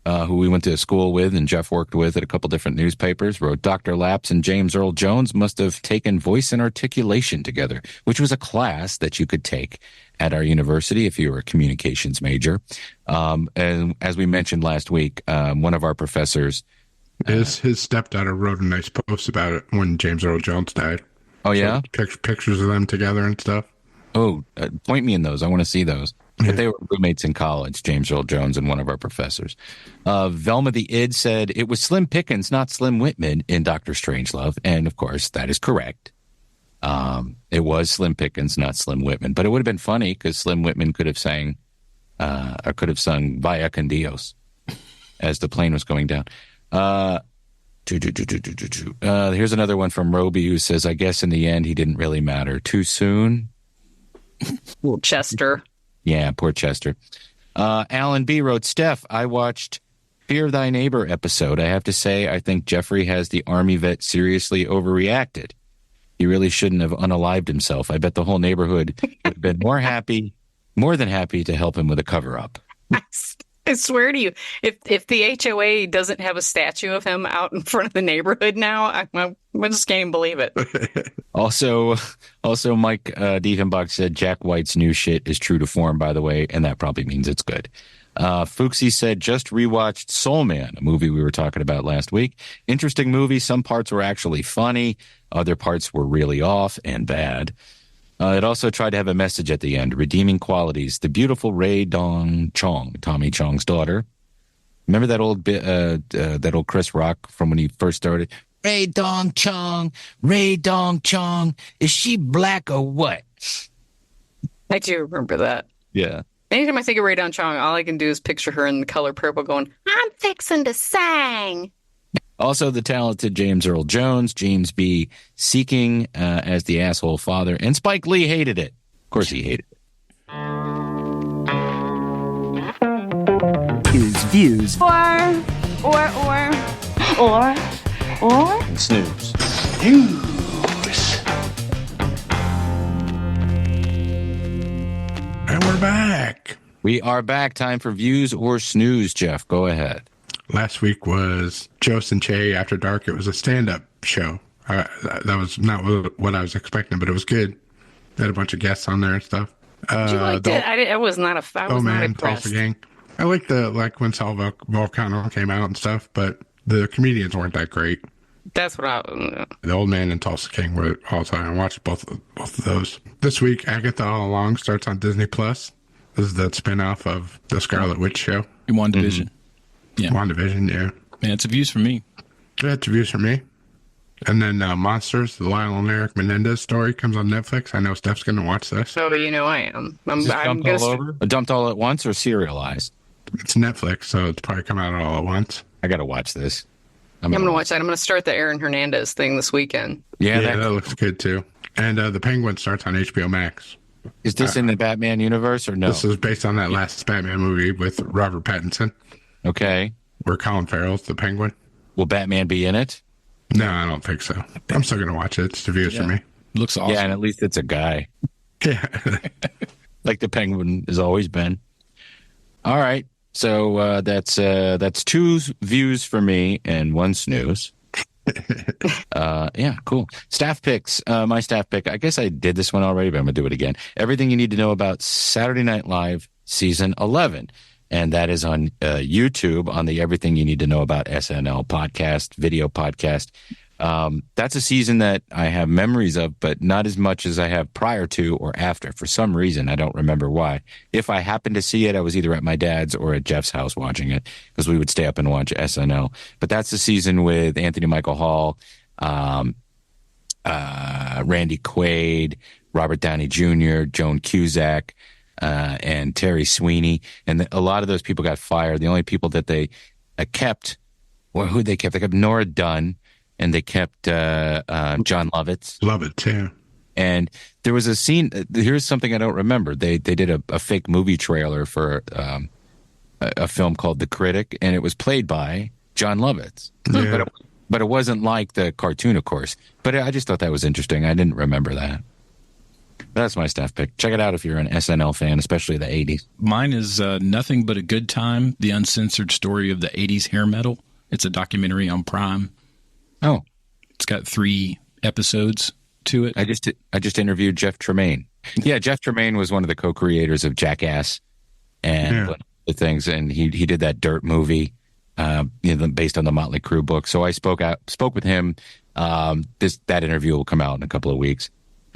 who we went to school with and Jeff worked with at a couple different newspapers, wrote Dr. Laps and James Earl Jones must have taken voice and articulation together, which was a class that you could take at our university if you were a communications major. And as we mentioned last week, one of our professors... His stepdaughter wrote a nice post about it when James Earl Jones died. Oh, yeah? So pictures of them together and stuff. Oh, point me in those. I want to see those. But they were roommates in college, James Earl Jones and one of our professors. Velma the Id said, it was Slim Pickens, not Slim Whitman in Dr. Strangelove. And, of course, that is correct. It was Slim Pickens, not Slim Whitman. But it would have been funny because Slim Whitman could have sung Vaya con Dios as the plane was going down. Here's another one from Roby who says, I guess in the end he didn't really matter. Too soon? Well, Chester. Yeah, poor Chester. Alan B. wrote, Steph, I watched Fear Thy Neighbor episode. I have to say, I think Jeffrey has the Army vet seriously overreacted. He really shouldn't have unalived himself. I bet the whole neighborhood would have been more than happy to help him with a cover-up. I swear to you, if the HOA doesn't have a statue of him out in front of the neighborhood now, I just can't even believe it. Also, Mike Diefenbach said Jack White's new shit is true to form, by the way, and that probably means it's good. Fuxie said, just rewatched Soul Man, a movie we were talking about last week. Interesting movie. Some parts were actually funny. Other parts were really off and bad. It also tried to have a message at the end, redeeming qualities. The beautiful Ray Dong Chong, Tommy Chong's daughter. Remember that old Chris Rock from when he first started? Ray Dong Chong, is she black or what? I do remember that. Yeah. Anytime I think of Ray Dong Chong, all I can do is picture her in the color purple going, I'm fixing to sing. Also, the talented James Earl Jones, James B. Seeking as the asshole father, and Spike Lee hated it. Of course, he hated it. Views. Or. Snooze. And we're back. We are back. Time for Views or Snooze, Jeff. Go ahead. Last week was Jost and Che After Dark. It was a stand-up show. That was not what I was expecting, but it was good. They had a bunch of guests on there and stuff. Did you like it? I was not impressed. Tulsa King. I liked when Sal Volcano came out and stuff, but the comedians weren't that great. That's what The Old Man and Tulsa King were all time. I watched both of those. This week, Agatha All Along starts on Disney Plus. This is the spinoff of the Scarlet Witch show. WandaVision. Mm-hmm. Yeah. WandaVision, yeah. Yeah, it's a Views for me. Yeah, it's a Views for me. And then Monsters, the Lionel and Eric Menendez story comes on Netflix. I know Steph's going to watch this. Oh, you know I am. I'm dumped all over? Dumped all at once or serialized? It's Netflix, so it's probably come out all at once. I got to watch this. I'm going to watch that. I'm going to start the Aaron Hernandez thing this weekend. Yeah, that looks good too. And The Penguin starts on HBO Max. Is this in the Batman universe or no? This is based on that last Batman movie with Robert Pattinson. Okay. Where Colin Farrell's the Penguin. Will Batman be in it? No, I don't think so. I'm still going to watch it. It's the Views for me. Looks awesome. Yeah, and at least it's a guy. Yeah. Like the Penguin has always been. All right. So that's 2 views for me and 1 snooze. Yeah, cool. Staff picks. My staff pick. I guess I did this one already, but I'm going to do it again. Everything you need to know about Saturday Night Live season 11. And that is on YouTube on the Everything You Need to Know About SNL podcast, video podcast. That's a season that I have memories of, but not as much as I have prior to or after. For some reason, I don't remember why. If I happened to see it, I was either at my dad's or at Jeff's house watching it because we would stay up and watch SNL. But that's the season with Anthony Michael Hall, Randy Quaid, Robert Downey Jr., Joan Cusack, and Terry Sweeney. And a lot of those people got fired. The only people that they kept, well, who they kept? They kept Nora Dunn, and they kept John Lovitz. Lovitz, yeah. And there was a scene. Here's something I don't remember. They did a fake movie trailer for a film called The Critic, and it was played by John Lovitz. Yeah. But it wasn't like the cartoon, of course. But I just thought that was interesting. I didn't remember that. That's my staff pick. Check it out if you're an SNL fan, especially the 80s. Mine is Nothing But a Good Time, the uncensored story of the 80s hair metal. It's a documentary on Prime. Oh. It's got 3 episodes to it. I just interviewed Jeff Tremaine. Yeah, Jeff Tremaine was one of the co-creators of Jackass and the things, and he did that Dirt movie based on the Motley Crue book. So I spoke with him. That interview will come out in a couple of weeks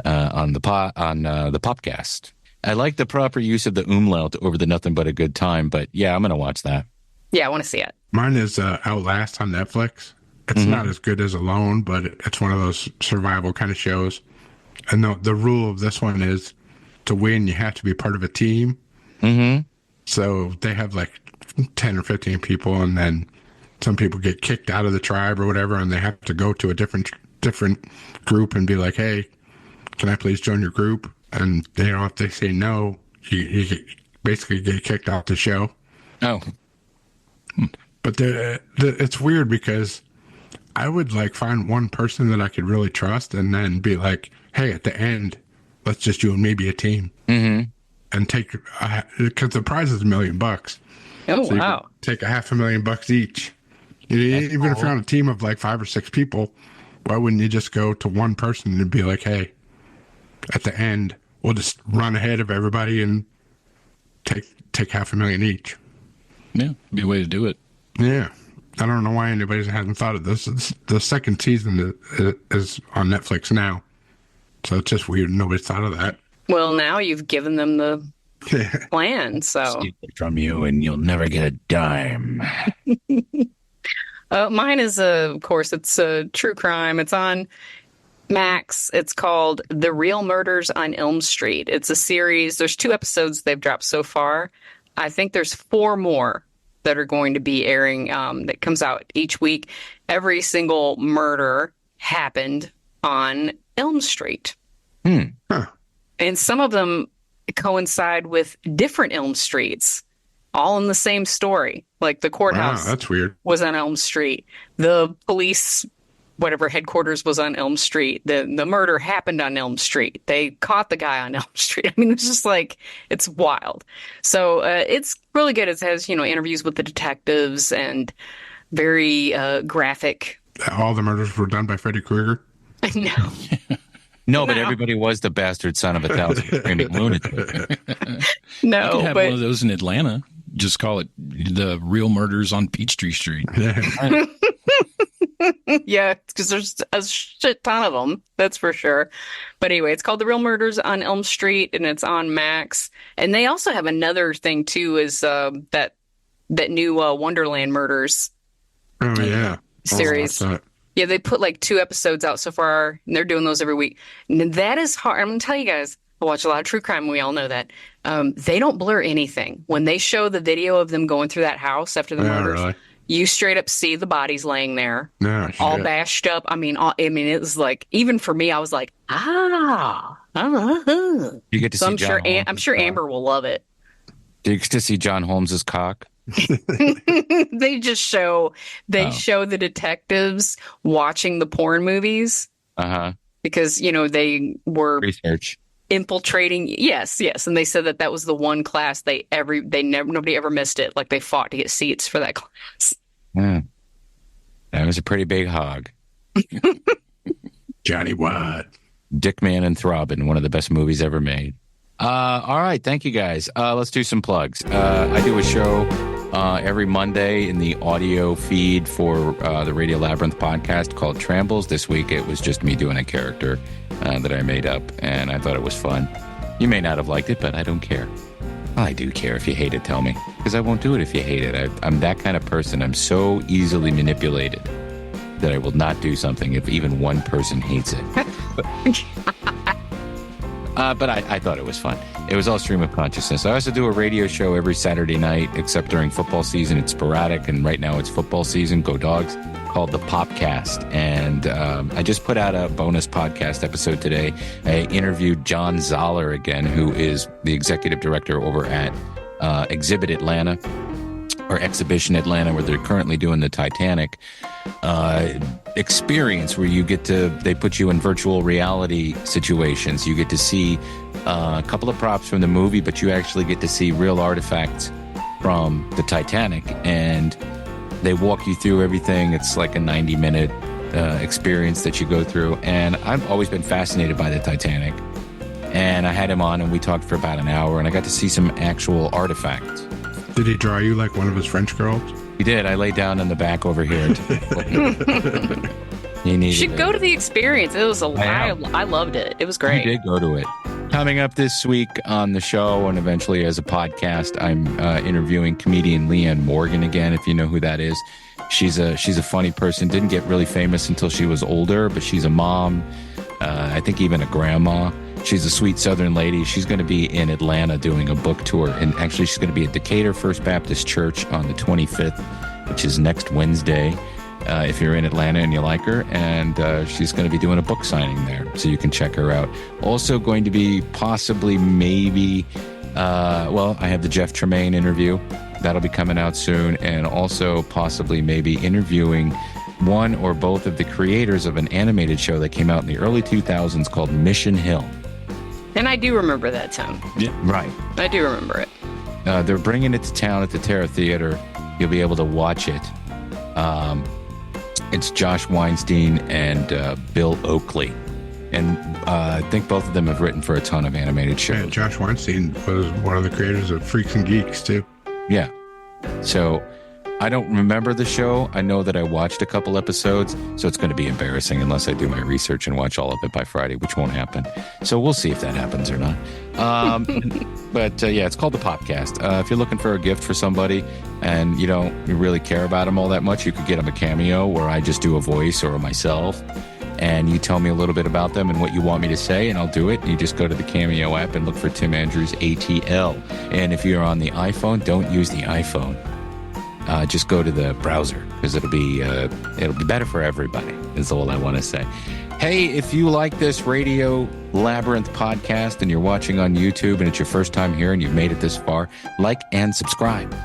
on the podcast. I like the proper use of the umlaut over the Nothing But a Good Time, but yeah, I'm going to watch that. Yeah, I want to see it. Mine is Outlast on Netflix. It's not as good as Alone, but it's one of those survival kind of shows. And the rule of this one is to win, you have to be part of a team. Mm-hmm. So they have like 10 or 15 people, and then some people get kicked out of the tribe or whatever, and they have to go to a different group and be like, hey, can I please join your group? And if they say no, you basically get kicked off the show. Oh. But it's weird because I would like find one person that I could really trust and then be like, hey, at the end, let's just you and me be a team. Mm-hmm. And take, because the prize is $1 million. Oh, so wow. Take $500,000 each. Even if you're on a team of like 5 or 6 people, why wouldn't you just go to one person and be like, hey, at the end, we'll just run ahead of everybody and take $500,000 each. Yeah, be a way to do it. Yeah. I don't know why anybody hasn't thought of this. The second season is on Netflix now. So it's just weird. Nobody's thought of that. Well, now you've given them the plan, so. Steal it from you and you'll never get a dime. Mine is, of course, it's a true crime. It's on Max. It's called The Real Murders on Elm Street. It's a series. There's 2 episodes they've dropped so far. I think there's 4 more that are going to be airing that comes out each week. Every single murder happened on Elm Street. Huh. And some of them coincide with different Elm Streets, all in the same story. Like the courthouse that's weird. was on Elm Street. The police, whatever headquarters was on Elm Street. The murder happened on Elm Street. They caught the guy on Elm Street. I mean, it's just like, it's wild. So it's really good. It has, interviews with the detectives and very graphic. All the murders were done by Freddy Krueger? No. No, but everybody was the bastard son of 1,000 screaming lunatic. No, you could have one of those in Atlanta. Just call it The Real Murders on Peachtree Street. Yeah, because there's a shit ton of them, that's for sure. But anyway, it's called The Real Murders on Elm Street, and it's on Max. And they also have another thing, too, is that new Wonderland Murders series. Yeah, they put like 2 episodes out so far, and they're doing those every week. And that is hard. I'm going to tell you guys, I watch a lot of true crime, and we all know that. They don't blur anything. When they show the video of them going through that house after the murders, really? You straight up see the bodies laying there, all bashed up. I mean, it was like, even for me, I was like, You get to see John Holmes. I'm sure Amber will love it. Do you get to see John Holmes's cock? They just show the detectives watching the porn movies. Because they were research infiltrating. Yes, and they said that was the one class nobody ever missed it. Like they fought to get seats for that class. Yeah, that was a pretty big hog. Johnny Watt, Dick Man and Throbbing, one of the best movies ever made. All right, thank you guys. Let's do some plugs. I do a show every Monday in the audio feed for the Radio Labyrinth podcast called Trambles. This week it was just me doing a character that I made up, and I thought it was fun. You may not have liked it, but I don't care. I do care. If you hate it, tell me, because I won't do it if you hate it. I'm that kind of person. I'm so easily manipulated that I will not do something if even one person hates it. But I thought it was fun. It was all stream of consciousness. I also do a radio show every Saturday night, except during football season. It's sporadic, and right now it's football season. Go Dogs, called the Popcast. And I just put out a bonus podcast episode today. I interviewed John Zoller again, who is the executive director over at Exhibit Atlanta, or Exhibition Atlanta, where they're currently doing the Titanic experience, where they put you in virtual reality situations. You get to see a couple of props from the movie, but you actually get to see real artifacts from the Titanic, and they walk you through everything. It's like a 90-minute experience that you go through, and I've always been fascinated by the Titanic, and I had him on, and we talked for about an hour, and I got to see some actual artifacts. Did he draw you like one of his French girls? He did. I laid down in the back over here. You should go to the experience. It was I loved it. It was great. You did go to it. Coming up this week on the show, and eventually as a podcast, I'm interviewing comedian Leanne Morgan again, if you know who that is. She's a funny person. Didn't get really famous until she was older, but she's a mom. I think even a grandma. She's a sweet Southern lady. She's going to be in Atlanta doing a book tour. And actually, she's going to be at Decatur First Baptist Church on the 25th, which is next Wednesday, if you're in Atlanta and you like her. And she's going to be doing a book signing there, so you can check her out. Also going to be possibly, maybe, I have the Jeff Tremaine interview. That'll be coming out soon. And also possibly maybe interviewing one or both of the creators of an animated show that came out in the early 2000s called Mission Hill. And I do remember that town. Yeah, right. I do remember it. They're bringing it to town at the Terra Theater. You'll be able to watch it. It's Josh Weinstein and Bill Oakley. And I think both of them have written for a ton of animated shows. Yeah, Josh Weinstein was one of the creators of Freaks and Geeks, too. Yeah. So I don't remember the show. I know that I watched a couple episodes, so it's going to be embarrassing unless I do my research and watch all of it by Friday, which won't happen. So we'll see if that happens or not. But it's called the Popcast. If you're looking for a gift for somebody and you really care about them all that much, you could get them a cameo where I just do a voice or myself, and you tell me a little bit about them and what you want me to say, and I'll do it. You just go to the Cameo app and look for Tim Andrews ATL. And if you're on the iPhone, don't use the iPhone. Just go to the browser, because it'll be better for everybody, is all I want to say. Hey, if you like this Radio Labyrinth podcast and you're watching on YouTube and it's your first time here and you've made it this far, like and subscribe.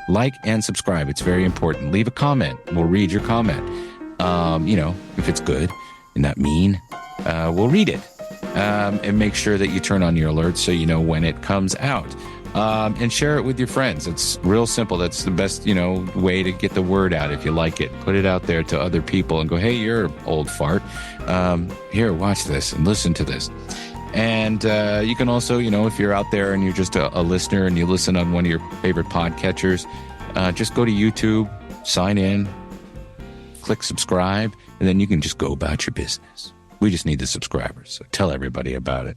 Like and subscribe. It's very important. Leave a comment. We'll read your comment. If it's good and not mean, we'll read it. And make sure that you turn on your alerts so you know when it comes out. And share it with your friends. It's real simple. That's the best, way to get the word out if you like it. Put it out there to other people and go, hey, you're an old fart. Here, watch this and listen to this. And you can also, if you're out there and you're just a listener and you listen on one of your favorite podcatchers, just go to YouTube, sign in, click subscribe, and then you can just go about your business. We just need the subscribers. So tell everybody about it.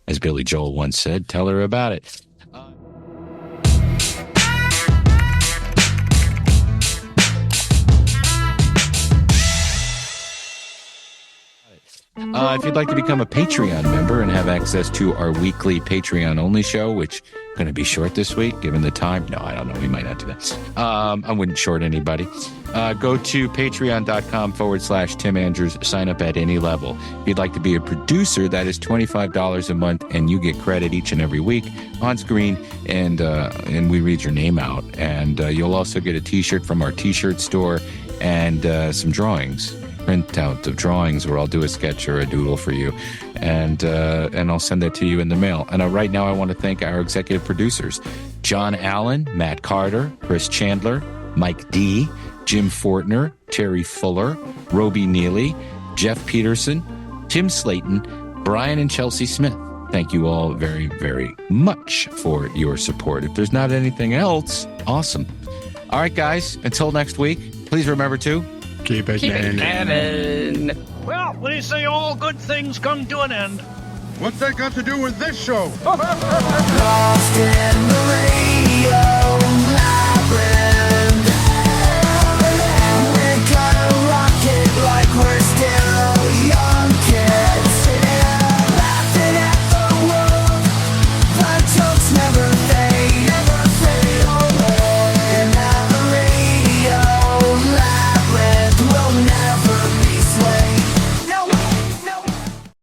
As Billy Joel once said, tell her about it. If you'd like to become a Patreon member and have access to our weekly Patreon-only show, which is going to be short this week, given the time. No, I don't know. We might not do that. I wouldn't short anybody. Go to patreon.com/Tim Andrews. Sign up at any level. If you'd like to be a producer, that is $25 a month, and you get credit each and every week on screen, and we read your name out. And you'll also get a T-shirt from our T-shirt store and some drawings. Printout of drawings where I'll do a sketch or a doodle for you, and I'll send that to you in the mail. And right now I want to thank our executive producers, John Allen, Matt Carter, Chris Chandler, Mike D., Jim Fortner, Terry Fuller, Roby Neely, Jeff Peterson, Tim Slayton, Brian and Chelsea Smith. Thank you all very, very much for your support. If there's not anything else, awesome. All right, guys, until next week, please remember to keep it canon. Well, they say all good things come to an end. What's that got to do with this show? Lost